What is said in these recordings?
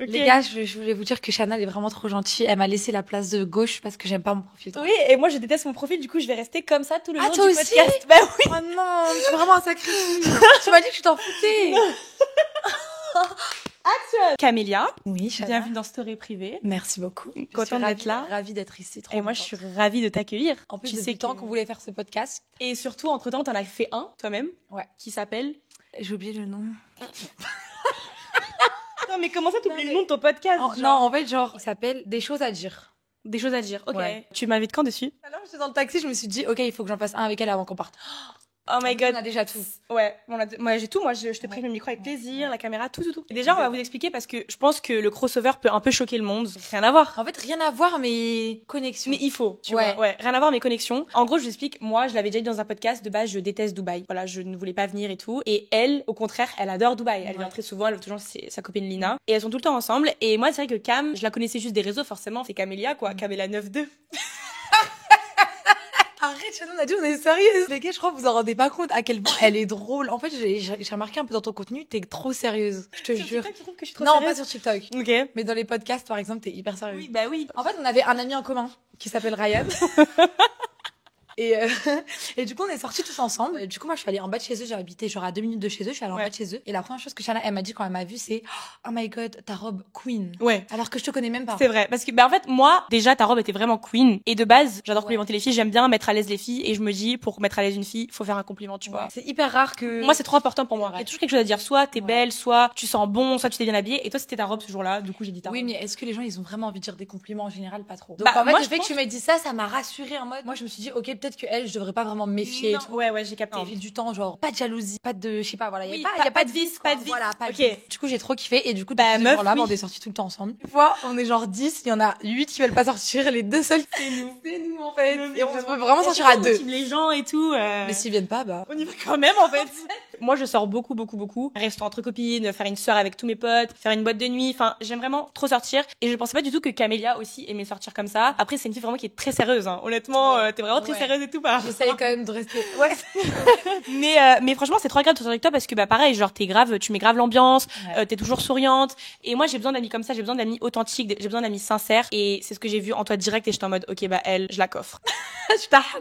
Okay. Les gars, je voulais vous dire que Shana elle est vraiment trop gentille. Elle m'a laissé la place de gauche parce que j'aime pas mon profil. Oui, et moi je déteste mon profil, du coup je vais rester comme ça tout le long du toi aussi podcast. Bah oui. Oh non, c'est vraiment un sacrifice. Tu m'as dit que tu t'en foutais. Action. Camélia. Oui, Shana. Bienvenue dans Story Privée. Merci beaucoup. Contente d'être là. Ravie d'être ici. Et moi je suis ravie de t'accueillir. En plus, depuis le temps qu'on voulait faire ce podcast. Et surtout, entre-temps, t'en as fait un, toi-même. Ouais. Qui s'appelle... J'ai oublié le nom. Non, mais comment ça t'oublies le nom de ton podcast? Non, en fait, genre, il s'appelle Des choses à dire. Des choses à dire, ok. Ouais. Tu m'invites quand dessus? Alors, j'étais dans le taxi, je me suis dit, ok, il faut que j'en fasse un avec elle avant qu'on parte. Oh my god. On a déjà tout. Ouais, moi j'ai tout, moi je te prête le micro avec plaisir, la caméra, tout. Et déjà, on va vous expliquer parce que je pense que le crossover peut un peu choquer le monde. Rien à voir. En fait, rien à voir, mais connexion. Mais il faut, tu Ouais. vois. Ouais, rien à voir, mes connexions. En gros, je vous explique, moi, je l'avais déjà dit dans un podcast, de base, je déteste Dubaï. Voilà, je ne voulais pas venir et tout. Et elle, au contraire, elle adore Dubaï. Elle vient très souvent, elle a toujours sa copine Lina. Et elles sont tout le temps ensemble. Et moi, c'est vrai que Cam, je la connaissais juste des réseaux, forcément. C'est Camélia, quoi. Camélia 92. Arrête, Shannon, on a dit on est sérieuse. Les gars, je crois que vous en rendez pas compte à quel point elle est drôle. En fait, j'ai remarqué un peu dans ton contenu, t'es trop sérieuse. Je te jure. Tu trouves que je suis trop Non, sérieuse? pas sur TikTok. Ok. Mais dans les podcasts, par exemple, t'es hyper sérieuse. Oui, bah oui. En fait, on avait un ami en commun qui s'appelle Ryan. Et du coup, on est sortis tous ensemble. Et du coup, moi, je suis allée en bas de chez eux. J'ai habité genre à 2 minutes de chez eux. Je suis allée en bas de chez eux. Et la première chose que Shana, elle m'a dit quand elle m'a vue, c'est oh my god, ta robe queen. Ouais. Alors que je te connais même pas. C'est vrai. Parce que, bah, en fait, moi, déjà, ta robe était vraiment queen. Et de base, j'adore complimenter les filles. J'aime bien mettre à l'aise les filles. Et je me dis, pour mettre à l'aise une fille, faut faire un compliment, tu vois. C'est hyper rare que. Moi, c'est trop important pour moi. Il y a toujours quelque chose à dire. Soit t'es belle, soit tu sens bon, soit tu t'es bien habillée. Et toi, c'était ta robe ce jour-là. Du coup, j'ai dit ta Oui, robe. mais est-ce que les gens, ils ont vraiment envie de dire des compliments en général? Pas trop. Donc, Bah, en fait, moi, le je fait que pense- tu m'aies dit ça, ça m'a rassurée en mode. Moi, je me suis dit, ok, peut-être que elle, je devrais pas vraiment me méfier. Non, et tout. ouais, j'ai capté. Au fil du temps, genre, pas de jalousie, pas de, je sais pas, voilà, Oui, y a pas de vice, pas de vice. Voilà, pas de Ok. vice. Du coup, j'ai trop kiffé, et du coup, Bah, depuis ce meuf, jour-là, oui. on est sortis tout le temps ensemble. Une fois, on est genre 10, il y en a 8 qui veulent pas sortir, les 2 seuls, c'est nous. C'est nous, en fait. Et on peut vraiment sortir à 2. Les gens et tout. Mais s'ils viennent pas, bah. On y va quand même, en fait. Moi, je sors beaucoup. Resto entre copines, faire une soirée avec tous mes potes, faire une boîte de nuit. Enfin, j'aime vraiment trop sortir. Et je pensais pas du tout que Camélia aussi aimait sortir comme ça. Après, c'est une fille vraiment qui est très sérieuse, hein. Honnêtement, t'es vraiment très Ouais. sérieuse et tout, par J'essaye quand même de rester. Ouais. mais franchement, c'est trop agréable de sortir avec toi parce que, bah, pareil, genre, tu mets grave l'ambiance, Ouais. t'es toujours souriante. Et moi, j'ai besoin d'amis comme ça, j'ai besoin d'amis authentiques, j'ai besoin d'amis sincères. Et c'est ce que j'ai vu en toi direct et j'étais en mode, ok, bah, elle, je la coffre.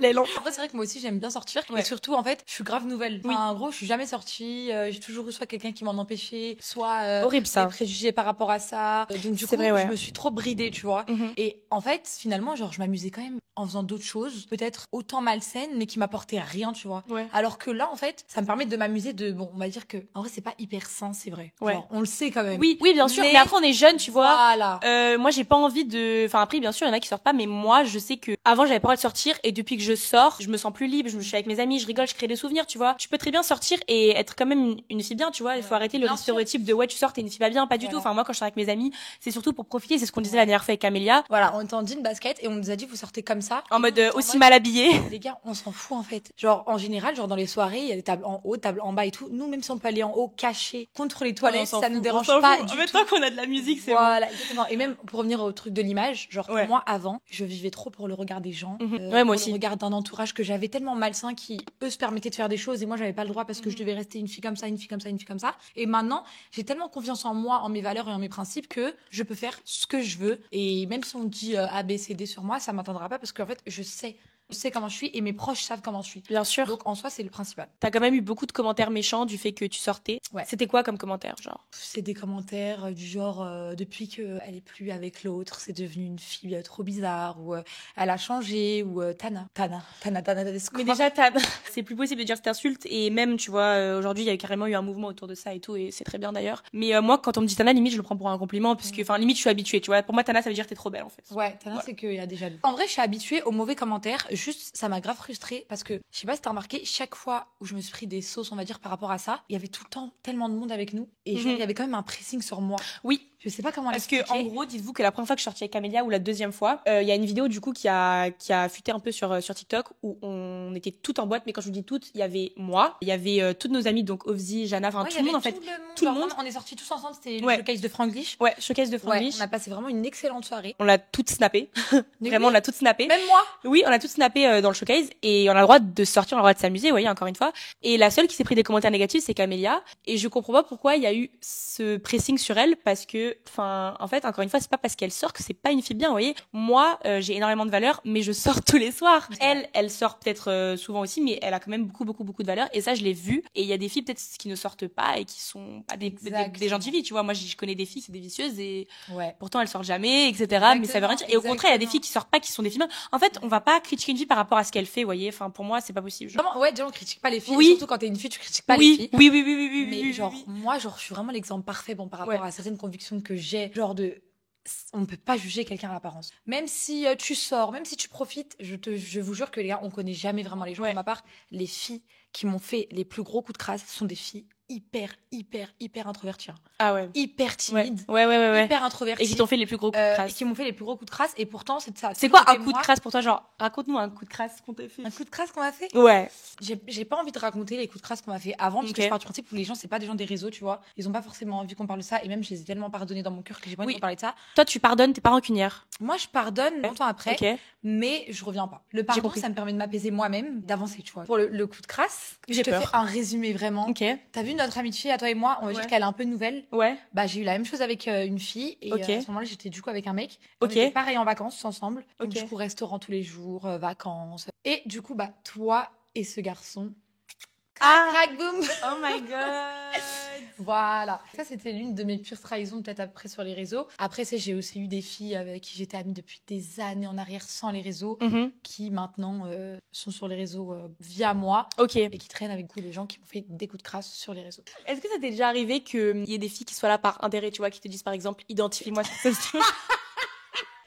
L'élan. Après, c'est vrai que moi aussi, j'aime bien sortir. Ouais. Et surtout, en fait, je suis grave nouvelle. Oui. Enfin, en gros, je suis jamais sortie. J'ai toujours eu soit quelqu'un qui m'en empêchait, soit Horrible, ça. des préjugés par rapport à ça. Donc, du C'est coup, vrai, ouais. je me suis trop bridée, tu vois. Mhm. Et en fait, finalement, genre, je m'amusais quand même en faisant d'autres choses, peut-être autant malsaines, mais qui m'apportaient rien, tu vois. Ouais. Alors que là, en fait, ça me permet de m'amuser de, bon, on va dire que, en vrai, c'est pas hyper sain, c'est vrai. Ouais. Genre, on le sait quand même. Oui, bien sûr. Mais- Mais après, on est jeunes, tu vois. Voilà. Moi, j'ai pas envie de. Enfin, après, bien sûr, il y en a qui sortent pas, mais moi, je sais que avant, j'avais pas le droit de sortir, et depuis que je sors, je me sens plus libre. Je suis avec mes amis, je rigole, je crée des souvenirs, tu vois. Tu peux très bien sortir et être quand même une fille bien, tu vois. Il faut arrêter le Bien sûr. stéréotype de ouais, tu sors, t'es une fille pas bien, pas du Voilà. tout. Enfin, moi, quand je sors avec mes amis, c'est surtout pour profiter. C'est ce qu'on disait la dernière fois avec Camélia, Voilà, on était en jean basket et on nous a dit, vous sortez comme ça. en Et mode nous, on était aussi mal habillée. Les gars, on s'en fout en fait. Genre en général, genre dans les soirées, il y a des tables en haut, tables en bas et tout. Nous, même si on peut aller en haut, caché, contre les toilettes, ça nous dérange pas du tout. Tant qu'on a de la musique, c'est Voilà, exactement. Et même pour revenir au truc de l'image, genre Ouais. pour moi avant, je vivais trop pour le regard des gens, Mhm. Ouais, moi pour aussi. le regard d'un entourage que j'avais tellement malsain qui eux se permettaient de faire des choses et moi j'avais pas le droit parce que je devais rester une fille comme ça, une fille comme ça, une fille comme ça. Et maintenant, j'ai tellement confiance en moi, en mes valeurs et en mes principes que je peux faire ce que je veux et même si on dit A, B, C, D sur moi, ça m'attendra pas parce qu'en fait, je sais comment je suis et mes proches savent comment je suis. Bien sûr. Donc en soi, c'est le principal. T'as quand même eu beaucoup de commentaires méchants du fait que tu sortais. Ouais. C'était quoi comme commentaire, genre? C'est des commentaires du genre depuis qu'elle est plus avec l'autre, c'est devenu une fille trop bizarre ou elle a changé ou Tana Tedesco. Mais déjà, c'est plus possible de dire cette insulte et même, tu vois, aujourd'hui, il y a carrément eu un mouvement autour de ça et tout et c'est très bien d'ailleurs. Mais moi, quand on me dit Tana, limite, je le prends pour un compliment puisque, enfin, limite, je suis habituée, tu vois. Pour moi, Tana, ça veut dire que t'es trop belle, en fait. Ouais, Tana, Voilà. c'est qu'il y a déjà lu. En vrai, je suis habituée aux mauvais commentaires. Juste, ça m'a grave frustrée parce que, je sais pas si t'as remarqué, chaque fois où je me suis pris des sauces, on va dire, par rapport à ça, il y avait tout le temps tellement de monde avec nous et genre, Mhm. il y avait quand même un pressing sur moi. Oui. Je sais pas comment Parce que, l'expliquer. en gros, dites-vous que la première fois que je suis sortie avec Camélia ou la deuxième fois, il y a une vidéo, du coup, qui a fuité un peu sur TikTok où on on était toutes en boîte, mais quand je vous dis toutes, il y avait moi, il y avait toutes nos amies, donc Ovzi, Jana, enfin Ouais, tout le monde en fait. Tout le monde. On est sortis tous ensemble, c'était Ouais. le showcase de Franglish. Ouais, showcase de Franglish. On a passé vraiment une excellente soirée. On l'a toutes snappé. Vraiment, on l'a toutes snappé. Même moi. Oui, on a toutes snappé dans le showcase et on a le droit de sortir, on a le droit de s'amuser, vous voyez, encore une fois. Et la seule qui s'est pris des commentaires négatifs, c'est Camélia. Et je comprends pas pourquoi il y a eu ce pressing sur elle parce que, enfin, en fait, encore une fois, c'est pas parce qu'elle sort que c'est pas une fille bien, vous voyez. Moi, j'ai énormément de valeur, mais je sors tous les soirs. Elle sort peut-être souvent aussi, mais elle a quand même beaucoup de valeur. Et ça, je l'ai vu. Et il y a des filles peut-être qui ne sortent pas et qui sont pas des gentilles filles, tu vois. Moi, je connais des filles, c'est des vicieuses et pourtant elles sortent jamais, etc. Exactement, mais ça veut rien dire. Et au contraire, il y a des filles qui sortent pas, qui sont des filles bien. En fait, on va pas critiquer une fille par rapport à ce qu'elle fait, vous voyez. Enfin, pour moi, c'est pas possible. Genre. Vraiment, ouais, déjà, on critique pas les filles. Oui. Surtout quand t'es une fille, tu critiques pas les filles. Oui. Mais genre, moi, genre, je suis vraiment l'exemple parfait, bon, par rapport à certaines convictions que j'ai. Genre on ne peut pas juger quelqu'un à l'apparence. Même si tu sors, même si tu profites, je vous jure que les gars, on connaît jamais vraiment les gens. Pour ma part, les filles qui m'ont fait les plus gros coups de crasse sont des filles hyper introverties. Ah ouais. Hyper timides. Ouais. Hyper introverties. Et qui t'ont fait les plus gros coups de crasse. Qui m'ont fait les plus gros coups de crasse. Et pourtant, c'est ça. C'est quoi un coup de crasse pour toi? Genre, raconte-nous un coup de crasse qu'on t'a fait. Un coup de crasse qu'on m'a fait? Ouais. J'ai pas envie de raconter les coups de crasse qu'on m'a fait avant, parce que je pars du principe où les gens, c'est pas des gens des réseaux, tu vois. Ils ont pas forcément envie qu'on parle de ça. Et même, je les ai tellement pardonnés dans mon cœur que j'ai pas envie de parler de ça. Toi, tu pardonnes, t'es pas rancunière. Moi, je pardonne longtemps après, mais je reviens pas. Le pardon, ça me permet de m'apaiser moi-même, d'avancer, tu vois. Pour le coup de crasse, je te fais un résumé vraiment. T'as vu notre amitié à toi et moi, on va dire qu'elle est un peu nouvelle. Ouais. Bah, j'ai eu la même chose avec une fille et à ce moment-là, j'étais du coup avec un mec. On était pareil en vacances ensemble. Donc, du coup, restaurant tous les jours, vacances. Et du coup, bah, toi et ce garçon. Crac, boum. Oh my god. Voilà. Ça, c'était l'une de mes pires trahisons, peut-être après sur les réseaux. Après, j'ai aussi eu des filles avec qui j'étais amie depuis des années en arrière sans les réseaux, qui maintenant sont sur les réseaux via moi. Et qui traînent avec beaucoup de gens qui m'ont fait des coups de crasse sur les réseaux. Est-ce que ça t'est déjà arrivé qu'il y ait des filles qui soient là par intérêt, tu vois, qui te disent par exemple, identifie-moi sur ce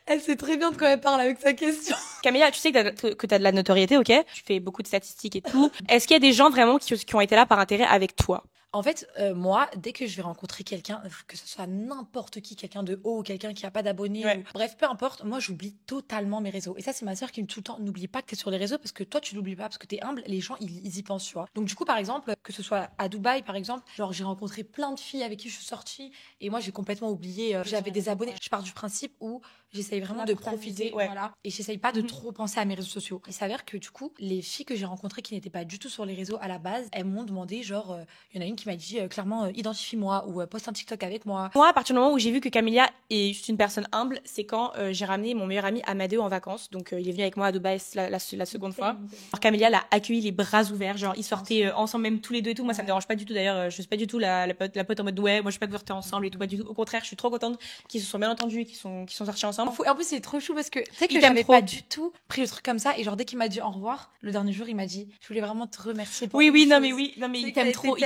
Elle sait très bien de quoi elle parle avec sa question. Camélia, tu sais que t'as de la notoriété, ok? Tu fais beaucoup de statistiques et tout. Est-ce qu'il y a des gens vraiment qui ont été là par intérêt avec toi? En fait, moi, dès que je vais rencontrer quelqu'un, que ce soit n'importe qui, quelqu'un de haut ou quelqu'un qui a pas d'abonnés, bref, peu importe, moi, j'oublie totalement mes réseaux. Et ça, c'est ma sœur qui me dit tout le temps, n'oublie pas que t'es sur les réseaux parce que toi, tu l'oublies pas parce que t'es humble. Les gens, ils y pensent, tu vois. Donc, du coup, par exemple, que ce soit à Dubaï, par exemple, genre, j'ai rencontré plein de filles avec qui je suis sortie et moi, j'ai complètement oublié, j'avais des abonnés. Je pars du principe où j'essaye vraiment de profiter, voilà. Et j'essaye pas de trop penser à mes réseaux sociaux. Il s'avère que, du coup, les filles que j'ai rencontrées qui n'étaient pas du tout sur les réseaux à la base, elles m'ont demandé, genre, il y en a une qui m'a dit clairement identifie-moi ou poste un TikTok avec moi. Moi, à partir du moment où j'ai vu que Camélia est juste une personne humble, c'est quand j'ai ramené mon meilleur ami Amadeo en vacances. Donc il est venu avec moi à Dubaï la seconde fois. Alors Camélia l'a accueilli les bras ouverts, genre ils sortaient ensemble même tous les deux et tout. Moi ça me dérange pas du tout d'ailleurs, je suis pas du tout la pote en mode ouais, moi je suis pas que vous sortez ensemble et tout, pas du tout. Au contraire, je suis trop contente qu'ils se sont bien entendus, qu'ils sont sortis ensemble. En plus c'est trop chou parce que tu sais que j'avais pas du tout pris le truc comme ça et genre dès qu'il m'a dit au revoir, le dernier jour il m'a dit je voulais vraiment te remercier pour non mais il t'aime trop.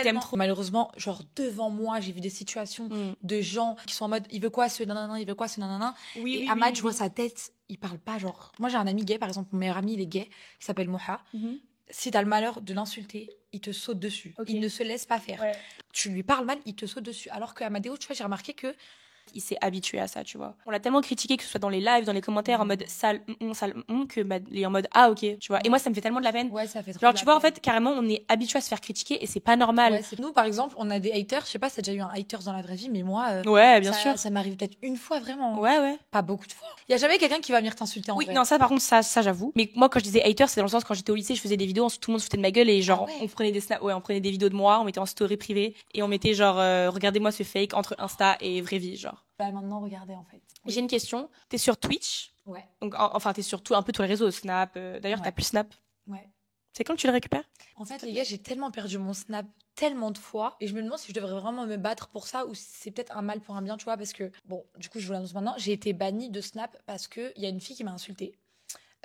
Malheureusement, genre devant moi, j'ai vu des situations de gens qui sont en mode il veut quoi ce nanana, il veut quoi ce nanana. Et Ahmad, je vois sa tête, il parle pas genre. Moi j'ai un ami gay par exemple, mon meilleur ami il est gay, il s'appelle Moha. Si t'as le malheur de l'insulter, il te saute dessus. Il ne se laisse pas faire. Tu lui parles mal, il te saute dessus. Alors que Amadeo, tu vois, j'ai remarqué que il s'est habitué à ça, tu vois. On l'a tellement critiqué, que ce soit dans les lives, dans les commentaires, en mode sale, que il est en mode ah ok, tu vois. Et moi, ça me fait tellement de la peine. Ouais, ça fait trop genre, tu vois, en fait, carrément, on est habitué à se faire critiquer et c'est pas normal. Nous, par exemple, on a des haters. Je sais pas si t'as déjà eu un haters dans la vraie vie, mais moi, ouais, bien sûr. Ça m'arrive peut-être une fois vraiment. Ouais. Pas beaucoup de fois. Il y a jamais quelqu'un qui va venir t'insulter en vrai. Oui, non, ça, par contre, ça, j'avoue. Mais moi, quand je disais haters, c'est dans le sens quand j'étais au lycée, je faisais des vidéos, tout le monde se foutait de ma gueule et genre, on prenait des snaps, on prenait des vidéos de moi, on mettait en story privée et on mettait genre, regardez-moi ce fake entre Insta et vraie vie, genre. Bah maintenant, regardez en fait. J'ai une question. T'es sur Twitch? Ouais. Donc, enfin, t'es sur un peu tous les réseaux, Snap. D'ailleurs, t'as plus Snap. Ouais. C'est quand tu le récupères? En fait, les gars, j'ai tellement perdu mon Snap tellement de fois et je me demande si je devrais vraiment me battre pour ça ou si c'est peut-être un mal pour un bien, tu vois, parce que bon, du coup, je vous l'annonce maintenant, j'ai été bannie de Snap parce que il y a une fille qui m'a insultée.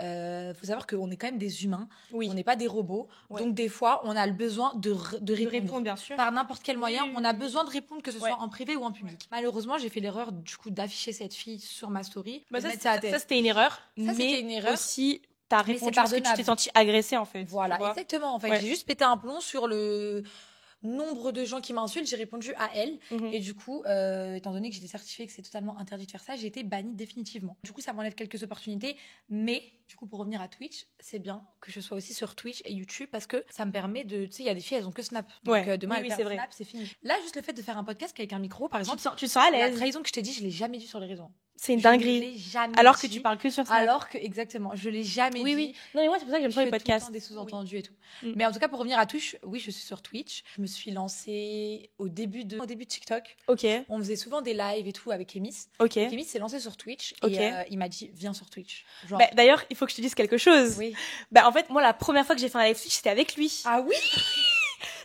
Faut savoir qu'on est quand même des humains, on n'est pas des robots, donc des fois on a le besoin de répondre bien sûr. Par n'importe quel moyen, on a besoin de répondre, que ce soit en privé ou en public. Malheureusement, j'ai fait l'erreur du coup d'afficher cette fille sur ma story. Bah ça c'était une erreur, mais aussi t'as répondu parce que tu t'es sentie agressée en fait. Voilà, exactement en fait. J'ai juste pété un plomb sur nombre de gens qui m'insultent, j'ai répondu à elle. Et du coup, étant donné que j'étais certifiée que c'est totalement interdit de faire ça, j'ai été bannie définitivement. Du coup, ça m'enlève quelques opportunités. Mais du coup, pour revenir à Twitch, c'est bien que je sois aussi sur Twitch et YouTube parce que ça me permet de... Tu sais, il y a des filles, elles ont que Snap. Donc demain, elles perdent Snap, c'est fini. Là, juste le fait de faire un podcast avec un micro, par exemple, tu te sens à la l'aise. trahison que je t'ai dit, je l'ai jamais dit sur les réseaux. C'est une dinguerie. Alors que tu parles que sur ça. Alors que, exactement, je l'ai jamais dit. Oui. Non, mais moi, c'est pour ça que j'aime pas les podcasts. Tout le temps des sous-entendus et tout. Mais en tout cas, pour revenir à Twitch, oui, je suis sur Twitch. Je me suis lancée au début de TikTok. Ok. On faisait souvent des lives et tout avec Emis. Ok. Emis s'est lancé sur Twitch et il m'a dit, viens sur Twitch. Genre... D'ailleurs, il faut que je te dise quelque chose. Oui. En fait, moi, la première fois que j'ai fait un live Twitch, c'était avec lui. Ah oui?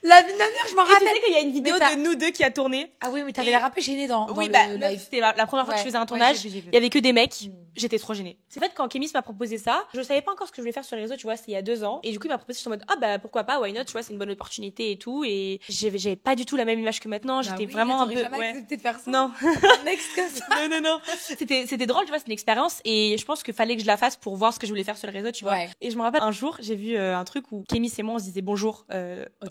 La vie de ma mère, je m'en rappelle. Tu sais qu'il y a une vidéo de nous deux qui a tourné. Ah oui, mais t'avais l'air un peu gênée dans le live. C'était la première fois que je faisais un tournage. Il y avait que des mecs. J'étais trop gênée. C'est en fait quand Kémis m'a proposé ça, je savais pas encore ce que je voulais faire sur les réseaux, tu vois, c'était il y a 2 ans. Et du coup, il m'a proposé, j'étais en mode, pourquoi pas, why not, tu vois, c'est une bonne opportunité et tout. Et j'avais pas du tout la même image que maintenant. J'étais vraiment un peu. Accepté de faire ça. Non. Comme ça. Non. C'était drôle, tu vois, c'est une expérience. Et je pense qu'il fallait que je la fasse pour voir ce que je voulais faire sur les réseaux, tu vois. Ouais. Et je me rappelle un jour, j'ai vu un truc où Kémis et moi, on se disait bonjour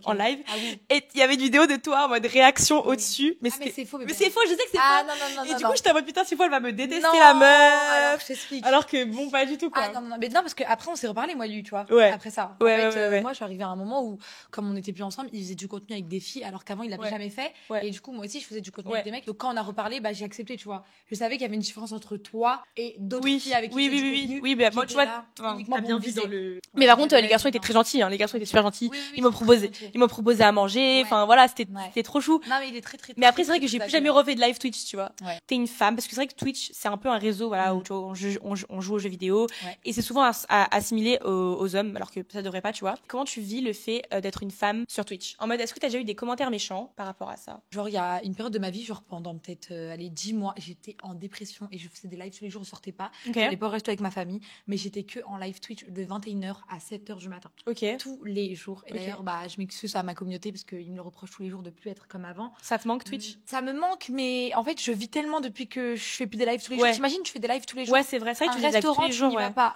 en live. Ah oui. Et il y avait une vidéo de toi en mode réaction au-dessus. Mais c'est faux. Mais c'est faux, je sais que c'est faux. Ah non. Et du coup, j'étais en mode putain, c'est faux, elle va me détester la meuf. Alors que bon, pas du tout quoi. Ah non, mais non, parce qu'après on s'est reparlé, moi et lui, tu vois. Ouais. Après ça. Ouais. Moi, je suis arrivée à un moment où, comme on n'était plus ensemble, il faisait du contenu avec des filles, alors qu'avant il l'avait jamais fait. Ouais. Et du coup, moi aussi, je faisais du contenu avec des mecs. Donc quand on a reparlé, j'ai accepté, tu vois. Je savais qu'il y avait une différence entre toi et d'autres filles avec qui Oui, mais moi, tu vois, t'as bien vu dans le. Mais Mais par contre, les garçons étaient très gentils, hein. Les garçons étaient super gentils. Ils m'ont proposé à manger. Enfin, voilà, c'était trop chou. Non, mais il est très. Mais après, c'est vrai que j'ai plus jamais refait de live Twitch, tu vois. Ouais. T'es une femme, parce que c'est vrai que Twitch, c'est un peu un réseau, voilà, où tu vois, on joue aux jeux vidéo. Et c'est souvent assimilé aux hommes, alors que ça devrait pas, tu vois. Comment tu vis le fait d'être une femme sur Twitch? En mode, est-ce que t'as déjà eu des commentaires méchants par rapport à ça? Genre, il y a une période de ma vie, genre pendant peut-être 10 mois, j'étais en dépression et je faisais des lives tous les jours, je sortais pas. J'allais pas au resto avec ma famille, mais j'étais que en live Twitch de 21h à 7h du matin. Ok. Tous les jours. Et d'ailleurs, je m'excuse à ma communauté parce qu'ils me le reprochent tous les jours de plus être comme avant. Ça te manque Twitch? Ça me manque, mais en fait, je vis tellement depuis que je fais plus des lives tous les jours. T'imagines, tu fais des lives tous les jours. Ouais, c'est vrai. C'est vrai que tu fais des lives tous les jours. Tu n'y vas pas.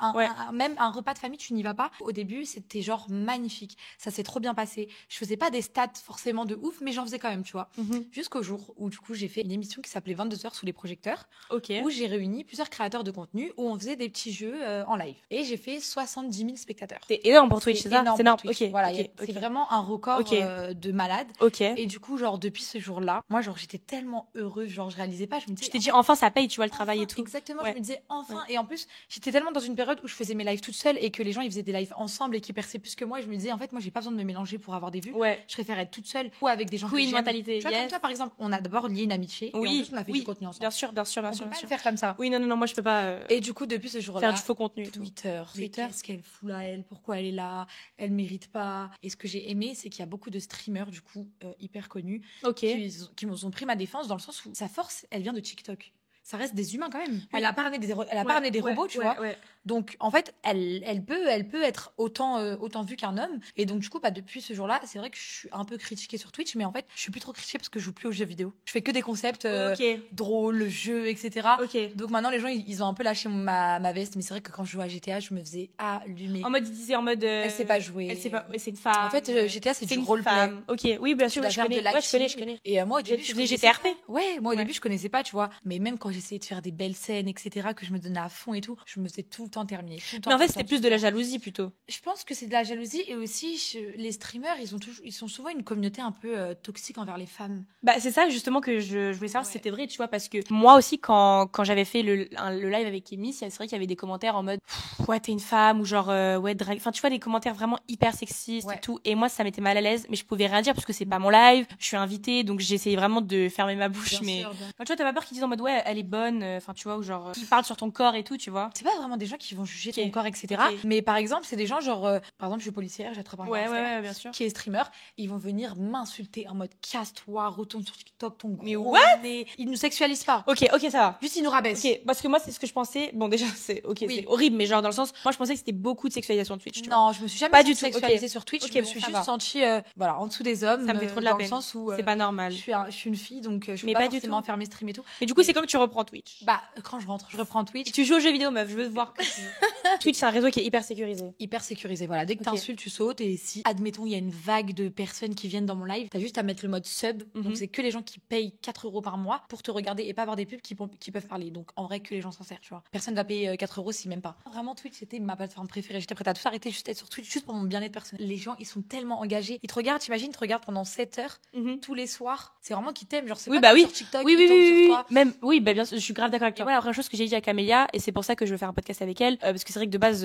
Même un repas de famille, tu n'y vas pas. Au début, c'était genre magnifique. Ça s'est trop bien passé. Je faisais pas des stats forcément de ouf, mais j'en faisais quand même, tu vois. Jusqu'au jour où, du coup, j'ai fait une émission qui s'appelait 22h sous les projecteurs. Ok. Où j'ai réuni plusieurs créateurs de contenu où on faisait des petits jeux en live. Et j'ai fait 70 000 spectateurs. C'est énorme pour Twitch, c'est ça? C'est énorme. Ok. Voilà, c'est vraiment un record de malade. Ok. Et du coup, genre, depuis ce jour-là, moi, genre, j'étais tellement heureuse, genre, je réalisais pas, je me disais. Je t'ai dit, enfin, ça paye, tu vois, le travail et tout. Exactement, je me disais, enfin. Et en plus, j'étais tellement dans une période où je faisais mes lives toute seule et que les gens, ils faisaient des lives ensemble et qui perçaient plus que moi. Je me disais, en fait, moi, j'ai pas besoin de me mélanger pour avoir des vues. Je préfère être toute seule ou avec des gens que j'aime. Mentalité. Tu vois, comme toi, par exemple, on a d'abord lié une amitié. Et en plus, on a fait du contenu ensemble. Bien sûr. On peut pas le faire comme ça. Oui, non, moi, je peux pas. Et du coup, depuis ce jour-là. Faire du faux contenu. Twitter. Qu'est-ce qu'elle fout là, elle? Pourquoi elle est là? Elle mérite pas. Et ce que j'ai aimé, c'est qu'il y a beaucoup de streamers, du coup, hyper connus. Qui m'ont pris ma défense dans le sens où sa force, elle vient de TikTok. Ça reste des humains quand même. Elle a pas ramené des robots, tu vois. Donc en fait, elle peut être autant vue qu'un homme. Et donc du coup, depuis ce jour-là, c'est vrai que je suis un peu critiquée sur Twitch, mais en fait, je suis plus trop critiquée parce que je joue plus aux jeux vidéo. Je fais que des concepts drôles, jeux, etc. Donc maintenant, les gens ils ont un peu lâché ma veste, mais c'est vrai que quand je jouais à GTA, je me faisais allumer. En mode, ils disaient en mode. Elle sait pas jouer. Elle sait pas. C'est une femme. En fait, GTA c'est du roleplay. Ok, oui, bien sûr, je connais. Et moi au début, je connais GTRP. Ouais, moi au début, je connaissais pas, tu vois. Mais même quand j'essayais de faire des belles scènes, etc., que je me donnais à fond et tout, je me faisais tout le temps terminer. Mais en fait, c'était plus de la jalousie plutôt. Je pense que c'est de la jalousie et aussi les streamers, ils sont souvent une communauté un peu toxique envers les femmes. C'est ça justement que je voulais savoir si c'était vrai, tu vois, parce que moi aussi quand j'avais fait le live avec Amy, c'est vrai qu'il y avait des commentaires en mode ouais, t'es une femme ou genre ouais, drague, enfin tu vois, des commentaires vraiment hyper sexistes et tout, et moi ça m'était mal à l'aise, mais je pouvais rien dire parce que c'est pas mon live, je suis invitée, donc j'essayais vraiment de fermer ma bouche. Bien sûr. Enfin, tu vois, t'as pas peur qu'ils disent en mode ouais, elle est bonne, enfin tu vois, ou genre ils parlent sur ton corps et tout, tu vois. C'est pas vraiment des gens qui vont juger ton corps, etc. Mais par exemple, c'est des gens genre par exemple, je suis policière, j'attrape un gangster bien sûr, qui est streamer, ils vont venir m'insulter en mode casse-toi, retourne sur TikTok, ton gros. Mais what? Ils nous sexualisent pas. Ok, ça va. Juste ils nous rabaissent. Ok, parce que moi c'est ce que je pensais. Bon déjà c'est c'est horrible, mais genre dans le sens, moi je pensais que c'était beaucoup de sexualisation de Twitch. Non, je me suis jamais pas du tout sexualisée sur Twitch. Je me suis juste sentie en dessous des hommes. Ça me fait trop de la peine. Dans le sens où c'est pas normal. Je suis une fille, donc je peux pas forcément faire mes streams et tout. Mais du coup c'est comme tu reprends Twitch. Quand je rentre, je reprends Twitch. Et tu joues aux jeux vidéo, meuf. Je veux te voir. Twitch, c'est un réseau qui est hyper sécurisé. Hyper sécurisé, voilà. Dès que Ok. t'insultes, tu sautes. Et si, admettons, il y a une vague de personnes qui viennent dans mon live, t'as juste à mettre le mode sub. Donc, c'est que les gens qui payent 4 € par mois pour te regarder et pas avoir des pubs qui peuvent parler. Donc, en vrai, que les gens s'en servent, tu vois. Personne va payer 4 € si même pas. Vraiment, Twitch, c'était ma plateforme préférée. J'étais prête à tout arrêter, juste être sur Twitch, juste pour mon bien-être personnel. Les gens, ils sont tellement engagés. Ils te regardent, t'imagines, ils te regardent pendant 7 heures, tous les soirs. C'est vraiment qu'ils t'aiment. Genre, c'est Oui, pas bah comme oui. sur TikTok, Oui, ils oui, tombent oui, sur oui. toi. Même, oui, bah bien sûr, je suis grave d'accord avec toi. Et moi, la première chose que j'ai dit à Camélia, et c'est pour ça que je veux faire un podcast avec elle, parce que c'est vrai que de base,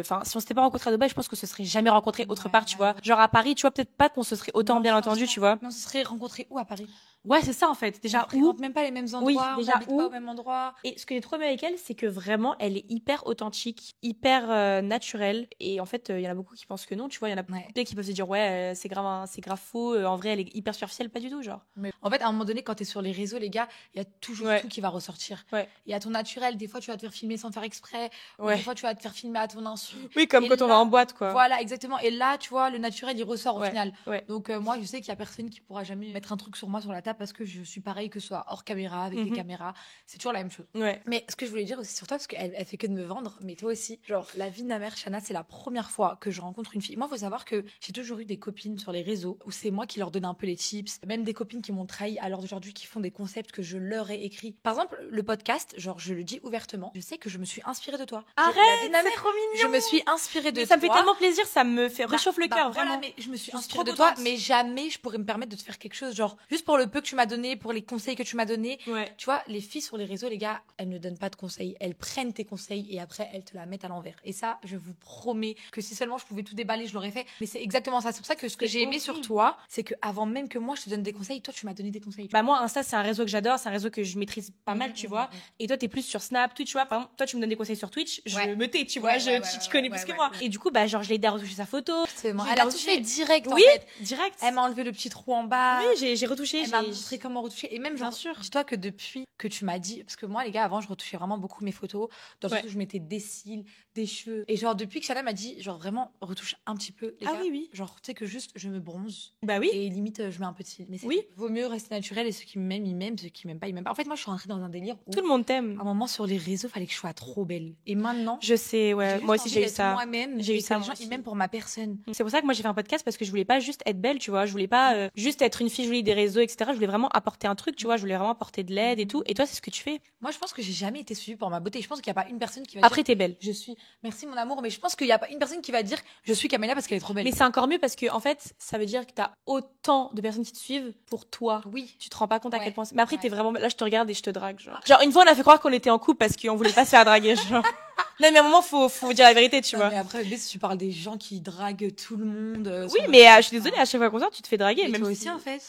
enfin, si on s'était pas rencontrés à Dubaï, je pense que se serait jamais rencontrés autre Ouais, part, tu vois. Genre à Paris, tu vois, peut-être pas qu'on se serait autant Non, bien je pense entendu, pas. tu vois. Mais on se serait rencontrés où à Paris? Ouais, c'est ça en fait. Déjà On fréquente même pas les mêmes Oui, endroits, déjà on habite où pas au même endroit. Et ce que j'ai trop aimé avec elle, c'est que vraiment, elle est hyper authentique, hyper naturelle. Et en fait, il y en a beaucoup qui pensent que non, tu vois. Il y en a beaucoup qui peuvent se dire, ouais, c'est grave faux. En vrai, elle est hyper superficielle, pas du tout, genre. Mais en fait, à un moment donné, quand t'es sur les réseaux, les gars, il y a toujours Ouais. tout qui va ressortir. Ouais. Il y a ton naturel, des fois tu vas te faire filmer sans faire exprès, ou Ouais. des fois tu vas te faire filmer à ton insu. Oui, comme Et quand on là- va en boîte, quoi. Voilà, exactement. Et là, tu vois, le naturel, il ressort au Ouais. final. Ouais. Donc moi, je sais qu'il y a personne qui pourra jamais mettre un truc sur moi sur la table parce que je suis pareil que ce soit hors caméra, avec les caméras. C'est toujours la même chose. Ouais. Mais ce que je voulais dire aussi sur toi, parce qu'elle fait que de me vendre, mais toi aussi, genre, la vie de ma mère, Shana, c'est la première fois que je rencontre une fille. Moi, faut savoir que j'ai toujours eu des copines sur les réseaux où c'est moi qui leur donnais un peu les tips, même des copines qui m'ont trahi à l'heure d'aujourd'hui, qui font des concepts que je leur ai écrits. Par exemple, le podcast, genre, je le dis ouvertement, je sais que je me suis inspirée de toi. Arrête, La vie de ma c'est mère, trop mignon. je me suis inspirée de Mais toi. ça me fait tellement plaisir, ça me fait réchauffe le cœur, Voilà, vraiment. mais je me suis Je suis inspirée trop de toi, contente. mais jamais je pourrais me permettre de te faire quelque chose, genre, juste pour le peu que tu m'as donné, pour les conseils que tu m'as donné. Ouais. Tu vois, les filles sur les réseaux, les gars, elles ne donnent pas de conseils. Elles prennent tes conseils et après, elles te la mettent à l'envers. Et ça, je vous promets que si seulement je pouvais tout déballer, je l'aurais fait. Mais c'est exactement ça. C'est pour ça que ce que C'est j'ai aimé sur horrible. toi, c'est que avant même que moi je te donne des conseils, toi, tu m'as donné des conseils. Bah moi, Insta, c'est un réseau que j'adore, c'est un réseau que je maîtrise pas mal, tu vois. Mhm. Et toi, t'es plus sur Snap, Twitch, tu vois. Par exemple, toi, tu me donnes des conseils sur Twitch, je Ouais. me tais, tu Ouais, vois. ouais, Tu connais plus que moi. Et du coup, bah genre, je l'ai aidé à retoucher sa photo. C'est bon. Je l'ai Elle a tout retouché. fait direct, Oui, en fait. direct. Elle m'a enlevé le petit trou en bas. Oui, j'ai retouché. Elle m'a montré comment retoucher. Et même, Bien genre, sûr. dis-toi que depuis que tu m'as dit, parce que moi, les gars, avant, je retouchais vraiment beaucoup mes photos, dans le Ouais. sens où je mettais des cils, des cheveux. Et genre, depuis que Shana m'a dit, genre, vraiment, retouche un petit peu, les Ah gars. oui, oui. Genre, tu sais que juste, je me bronze. Bah oui. Et limite, je mets un peu de cils. Mais c'est Oui. tout. Vaut mieux rester naturel et ceux qui m'aiment, ils m'aiment, ceux qui m'aiment pas, ils m'aiment pas. En fait, moi, je suis rentrée dans un délire où, Tout le monde t'aime. à un moment, sur les réseaux, fallait que je sois trop belle. Et maintenant, Je sais, ouais. juste Moi aussi, envie j'ai eu d'être ça. moi-même. J'ai eu et ça, que les moi gens, aussi. ils m'aiment pour ma personne. C'est pour ça que moi j'ai fait un podcast parce que je voulais pas juste être belle, tu vois. Je voulais pas juste être une fille jolie des réseaux, etc. Je voulais vraiment apporter un truc, tu vois. Je voulais vraiment apporter de l'aide et tout. Et toi, c'est ce que tu fais. Moi, je pense que j'ai jamais été suivie pour ma beauté. Je pense qu'il n'y a pas une personne qui va Après, t'es belle. je suis, merci mon amour, mais je pense qu'il n'y a pas une personne qui va dire je suis Camélia parce qu'elle est trop belle. Mais c'est encore mieux parce que en fait, ça veut dire que t'as autant de personnes qui te suivent pour toi. Oui. Tu te rends pas compte à Ouais. quel point. Mais après, Ouais. t'es vraiment. Là, je te regarde et je te drague, genre. Genre, une fois, on a fait croire qu'on était en couple parce qu'on voulait pas se faire draguer, genre. Non, mais à un moment, faut dire la vérité, tu Non, vois. mais après, bébé, si tu parles des gens qui draguent tout le monde. Oui, sur- mais je suis désolée, à chaque fois qu'on sort, tu te fais draguer. Et Même toi si- aussi, en fait.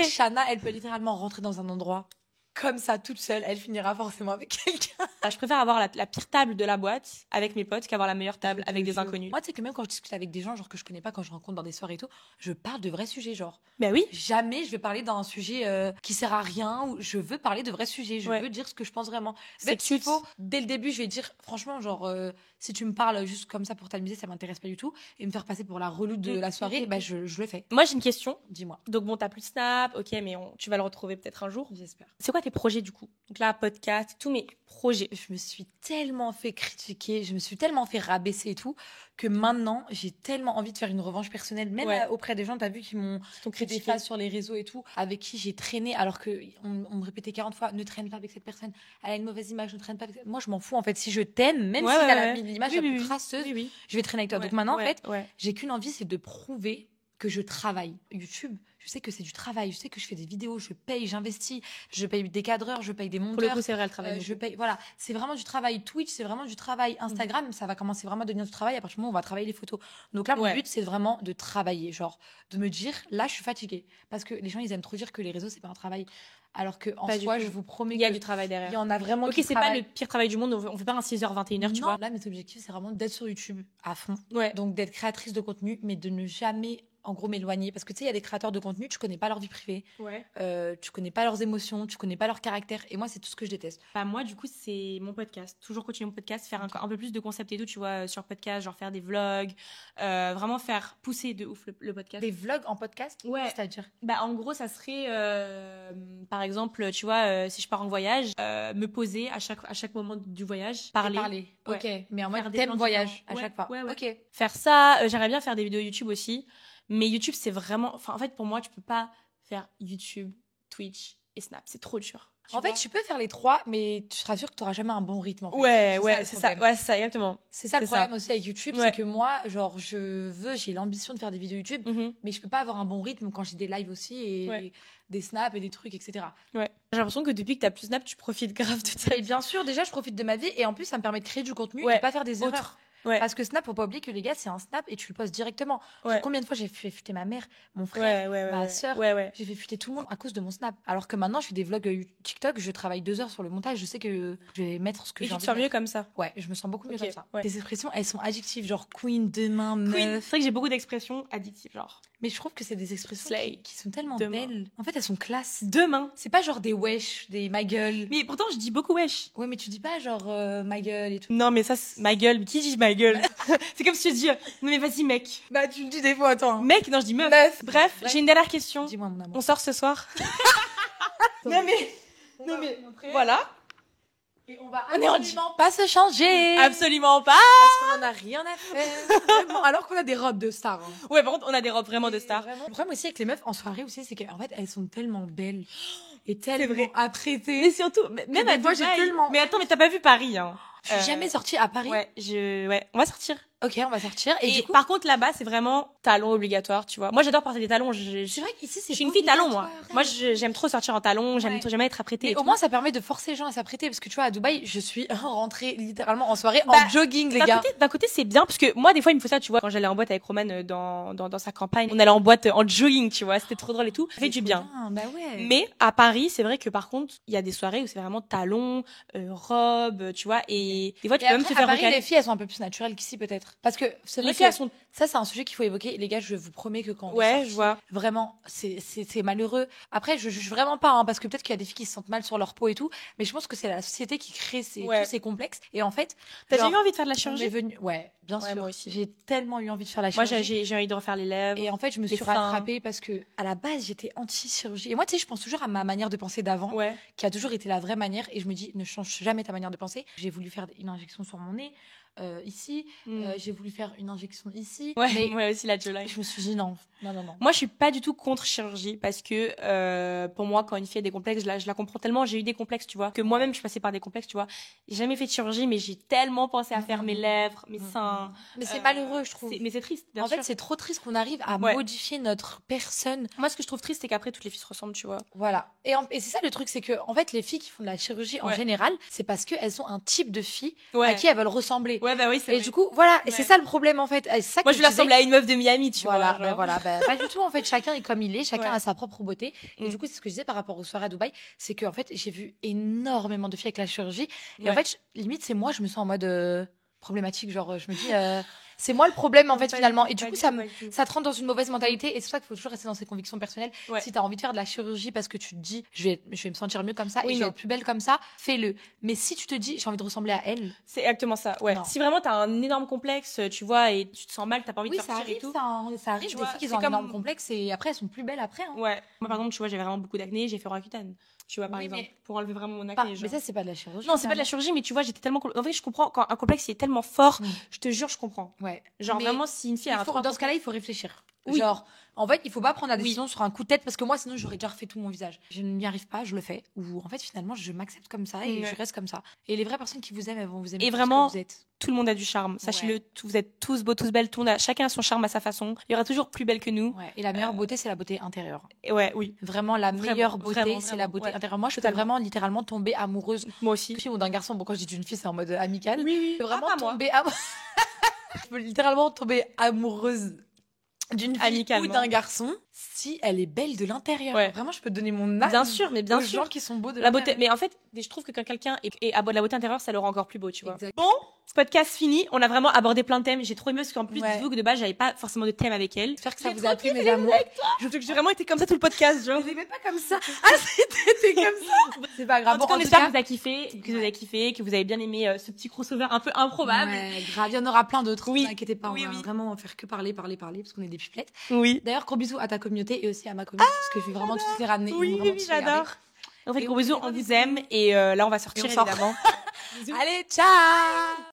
Shana, elle peut littéralement rentrer dans un endroit comme ça, toute seule. Elle finira forcément avec quelqu'un. Je préfère avoir la pire table de la boîte avec mes potes qu'avoir la meilleure table avec des Je- inconnus. Moi, tu sais que même quand je discute avec des gens genre que je connais pas, quand je rencontre dans des soirées et tout, je parle de vrais sujets, genre. Bah oui. Jamais je vais parler d'un sujet qui sert à rien ou je veux parler de vrais sujets. Je Ouais. veux dire ce que je pense vraiment. C'est Même s'il cute. faut, dès le début, je vais dire, franchement, genre, si tu me parles juste comme ça pour t'amuser, ça m'intéresse pas du tout. Et me faire passer pour la relou de la soirée, bah, je le fais. Moi, j'ai une question. Dis-moi. Donc bon, t'as plus de Snap, ok, mais tu vas le retrouver peut-être un jour. J'espère. C'est quoi tes projets du coup? Donc là, podcast, tous mes projets. Je me suis tellement fait critiquer, je me suis tellement fait rabaisser et tout, que maintenant, j'ai tellement envie de faire une revanche personnelle, même Ouais. auprès des gens, t'as vu, qui m'ont Ton fait des critique. phases sur les réseaux et tout, avec qui j'ai traîné, alors que on me répétait 40 fois, ne traîne pas avec cette personne, elle a une mauvaise image, ne traîne pas avec cette... Moi, je m'en fous, en fait. Si je t'aime, même Ouais, si ouais, elle a ouais. l'image Oui, la oui, plus oui. crasseuse, Oui, oui. je vais traîner avec toi. Ouais, Donc maintenant, ouais, en fait, ouais. j'ai qu'une envie, c'est de prouver que je travaille. YouTube, je sais que c'est du travail, je sais que je fais des vidéos, je paye, j'investis, je paye des cadreurs, je paye des Pour le monteurs. coup, c'est vrai, le travail. Je paye, voilà, c'est vraiment du travail. Twitch, c'est vraiment du travail. Instagram, ça va commencer vraiment à devenir du travail à partir du moment où on va travailler les photos. Donc là, mon Ouais. but, c'est vraiment de travailler, genre de me dire, là, je suis fatiguée, parce que les gens, ils aiment trop dire que les réseaux, c'est pas un travail, alors que en Pas du soi, tout. je vous promets Il y a que du travail il derrière. y en a vraiment Ok, qui c'est pas travaillent. le pire travail du monde, on fait pas un 6h, 21h, tu Non, vois. là, mes objectifs, c'est vraiment d'être sur YouTube à fond. Ouais. Donc d'être créatrice de contenu, mais de ne jamais en gros m'éloigner parce que tu sais il y a des créateurs de contenu, tu connais pas leur vie privée, Ouais. tu connais pas leurs émotions, tu connais pas leur caractère et moi c'est tout ce que je déteste. Bah moi du coup c'est mon podcast, toujours continuer mon podcast, faire un peu plus de concepts et tout, tu vois, sur podcast, genre faire des vlogs, vraiment faire pousser de ouf le podcast. Des vlogs en podcast, Ouais. c'est-à-dire Bah en gros ça serait par exemple tu vois si je pars en voyage, me poser à chaque moment du voyage, parler. Ouais. Ok, mais en mode Faire des thème plans voyage différents. à chaque fois. Ouais. Ok. Faire ça, j'aimerais bien faire des vidéos YouTube aussi, mais YouTube c'est vraiment, enfin en fait pour moi tu peux pas faire YouTube, Twitch et Snap, c'est trop dur. En fait, tu peux faire les trois, mais tu seras sûr que tu n'auras jamais un bon rythme. En fait. Ouais, c'est ça, problème. ouais, c'est ça, exactement. C'est ça le C'est problème aussi avec YouTube, Ouais. c'est que moi, genre, j'ai l'ambition de faire des vidéos YouTube, Mhm. mais je peux pas avoir un bon rythme quand j'ai des lives aussi et Ouais. des snaps et des trucs, etc. Ouais. J'ai l'impression que depuis que t'as plus Snap, tu profites grave de ça. Et bien sûr, déjà, je profite de ma vie et en plus, ça me permet de créer du contenu Ouais. et de pas faire des erreurs. Autre. Ouais. Parce que Snap, faut pas oublier que les gars, c'est un Snap et tu le postes directement. Genre, Ouais. combien de fois j'ai fait fuiter ma mère, mon frère, Ouais. ma sœur, Ouais. j'ai fait fuiter tout le monde à cause de mon Snap. Alors que maintenant, je fais des vlogs TikTok, je travaille 2 heures sur le montage, je sais que je vais mettre ce que Et j'ai tu envie te de sens mieux mettre. comme ça. Ouais, je me sens beaucoup mieux Ok, comme ça. ouais. Les expressions, elles sont addictives, genre queen, demain, Queen, meuf. c'est vrai que j'ai beaucoup d'expressions addictives, genre. Mais je trouve que c'est des expressions Slay. qui sont tellement Demain. belles. En fait, elles sont classe. Demain. C'est pas genre des wesh, des ma gueule. Mais pourtant, je dis beaucoup wesh. Ouais, mais tu dis pas genre ma gueule et tout. Non, mais ça, c'est ma gueule. Mais qui dit ma gueule? C'est comme si je dis, non, mais vas-y, mec. Bah, tu le dis des fois, attends. Mec, non, je dis meuf. Meuf. Bref, j'ai une dernière question. Dis-moi, mon amour. On sort ce soir? Non, mais, voilà. Et on va On est en absolument pas se changer. Absolument pas. Parce qu'on en a rien à faire. Vraiment, alors qu'on a des robes de stars. Hein. Ouais, par contre, on a des robes vraiment de stars. Vraiment. Le problème aussi avec les meufs en soirée aussi, c'est qu'en fait, elles sont tellement belles et tellement vrai. apprêtées. Mais surtout, même des à fois, j'ai Dubaï. tellement- Mais attends, mais t'as pas vu Paris, hein? Je suis jamais sortie à Paris. Ouais, on va sortir. Ok, on va sortir. Et, Et du coup, par contre, là-bas, c'est vraiment talons obligatoires, tu vois. Moi, j'adore porter des talons. c'est vrai qu'ici, c'est Je suis pas une fille talons, moi. obligatoire. Moi, j'aime trop sortir en talons. J'aime Ouais. jamais être apprêtée. Mais et au tout. moins, ça permet de forcer les gens à s'apprêter. Parce que tu vois, à Dubaï, je suis rentrée littéralement en soirée Bah, en jogging, les gars. D'un côté, c'est bien parce que moi, des fois, il me faut ça, tu vois. Quand j'allais en boîte avec Roman dans sa campagne, on allait en boîte en jogging, tu vois. C'était trop drôle et tout. Ça fait du bien. Bah ouais. Mais à Paris, c'est vrai que par contre, il y a des soirées où c'est vraiment talons, robes, tu vois. Et des fois, tu Et peux même après, te faire à Paris, recaler. les filles, elles sont un peu plus naturelles qu'ici, peut-être. Parce que c'est vrai Les que filles, elles sont. ça, c'est un sujet qu'il faut évoquer. Les gars, je vous promets que quand on est Ouais, sortis, je vois. vraiment, c'est malheureux. Après, je juge vraiment pas, hein, parce que peut-être qu'il y a des filles qui se sentent mal sur leur peau et tout. Mais je pense que c'est la société qui crée Ouais. tous ces complexes. Et en fait, T'as genre, déjà eu envie de faire de la on est chirurgie? venu. Ouais, bien Ouais, sûr. moi aussi. J'ai tellement eu envie de faire la Moi, chirurgie. j'ai envie de refaire les lèvres. Et en fait, je me les suis seins. rattrapée parce que, à la base, j'étais anti-chirurgie. Et moi, tu sais, je pense toujours à ma manière de penser d'avant, Ouais. qui a toujours été la vraie manière. Et je me dis, ne change jamais ta manière de penser. J'ai voulu faire une injection sur mon nez, ici. J'ai voulu faire une injection ici. Ouais, Mais moi aussi, la jawline. je me suis dit non. Moi, je suis pas du tout contre chirurgie parce que pour moi, quand une fille a des complexes, je la comprends tellement. J'ai eu des complexes, tu vois, que moi-même, je suis passée par des complexes, tu vois. J'ai jamais fait de chirurgie, mais j'ai tellement pensé à faire mes lèvres, mes seins. Mais c'est malheureux, je trouve. Mais c'est triste, bien En sûr. fait, c'est trop triste qu'on arrive à Ouais. modifier notre personne. Moi, ce que je trouve triste, c'est qu'après, toutes les filles se ressemblent, tu vois. Voilà. Et c'est ça le truc, c'est que en fait, les filles qui font de la chirurgie en Ouais. général, c'est parce qu'elles ont un type de fille Ouais. à qui elles veulent ressembler. Ouais, bah oui, c'est Et vrai. du coup, voilà, et Ouais. c'est ça le problème en fait. Et c'est ça Moi, que je lui disais. ressemble à une meuf de Miami, tu Voilà, vois. ben genre. voilà, pas du tout en fait. Chacun est comme il est, chacun Ouais. a sa propre beauté. Et Mm. du coup, c'est ce que je disais par rapport aux soirées à Dubaï, c'est que en fait, j'ai vu énormément de filles avec la chirurgie. Et en Ouais. fait, limite, c'est moi, je me sens en mode problématique. Genre, je me dis, c'est moi le problème en fait Pas finalement. du Et tout, du coup, pas ça du me, tout, pas du tout. ça te rend dans une mauvaise mentalité. Et c'est pour ça qu'il faut toujours rester dans ses convictions personnelles. Ouais. Si tu as envie de faire de la chirurgie parce que tu te dis, je vais me sentir mieux comme ça Oui, et je vais non. être plus belle comme ça, fais-le. Mais si tu te dis, j'ai envie de ressembler à elle, C'est exactement ça, ouais. Non. Si vraiment t'as un énorme complexe, tu vois, et tu te sens mal, t'as pas envie oui, de ça sortir arrive, et tout. ça arrive. Tu Des vois, filles qui c'est ont un comme- énorme complexe et après elles sont plus belles après. Hein. Ouais. Moi, par exemple, tu vois, j'avais vraiment beaucoup d'acné, j'ai fait Roaccutane. Tu vois, par Oui, exemple. mais- Pour enlever vraiment mon Pas- acné. mais genre. ça, c'est pas de la chirurgie. Non, c'est pas de la chirurgie, mais tu vois, j'étais tellement. En fait, je comprends quand un complexe il est tellement fort, Mm. je te jure, je comprends. Ouais. Genre Mais vraiment, si une fille a un trop dans ce cas-là, il faut réfléchir. Oui. Genre, en fait, il faut pas prendre la Oui. décision sur un coup de tête parce que moi, sinon, j'aurais déjà refait tout mon visage. Je n'y arrive pas, je le fais. Ou en fait, finalement, je m'accepte comme ça et Ouais. je reste comme ça. Et les vraies personnes qui vous aiment, elles vont vous aimer. Et pour ce que vraiment, vous êtes. tout le monde a du charme. Sachez-le, vous êtes tous beaux, tous belles, chacun a son charme à sa façon. Il y aura toujours plus belle que nous. Ouais. Et la meilleure beauté, c'est la beauté intérieure. Et ouais, oui. Vraiment, la Vraiment, meilleure beauté, vraiment, c'est la vraiment, beauté ouais. intérieure. Moi, je peux Totalement. vraiment littéralement tomber amoureuse Moi aussi. d'une fille ou d'un garçon. Bon, quand je dis d'une fille, c'est en mode amical. Oui. Je peux vraiment Ah, pas moi. tomber je peux littéralement tomber amoureuse d'une fille ou Amicalement. d'un garçon. si elle est belle de l'intérieur. Ouais. Vraiment, je peux te donner mon avis. Bien sûr, mais bien aux sûr. gens qui sont beaux de La l'intérieur. beauté, mais en fait, je trouve que quand quelqu'un est à de la beauté intérieure, ça le rend encore plus beau, tu vois. Exact. Bon, podcast fini. On a vraiment abordé plein de thèmes. J'ai trop aimé parce qu'en plus, Ouais. dites-vous que de base, j'avais pas forcément de thème avec elle. J'espère que ça J'ai vous trop a plu, kiffé mes amours. Je trouve que j'ai vraiment été comme ça tout le podcast, genre. Vous pas comme ça. Ah, c'était comme ça. C'est pas grave. En tout cas, Bon, on espère que vous avez kiffé, que vous avez bien aimé ce petit crossover un peu improbable. Ouais, grave, il y en aura plein d'autres. Oui. Ne vous inquiétez pas, Oui, on va oui. vraiment faire que parler, parce qu'on est des pipelettes. Oui. D'ailleurs, gros bisous à ta communauté et aussi à ma communauté, parce que je vais vraiment tous les ramener. Oui, Ils vont vraiment oui, tous regarder. j'adore. En fait, Et gros on bisous, fait des on gros vous aime. bisous. Et là, on va sortir, Et on sort. évidemment. Allez, ciao.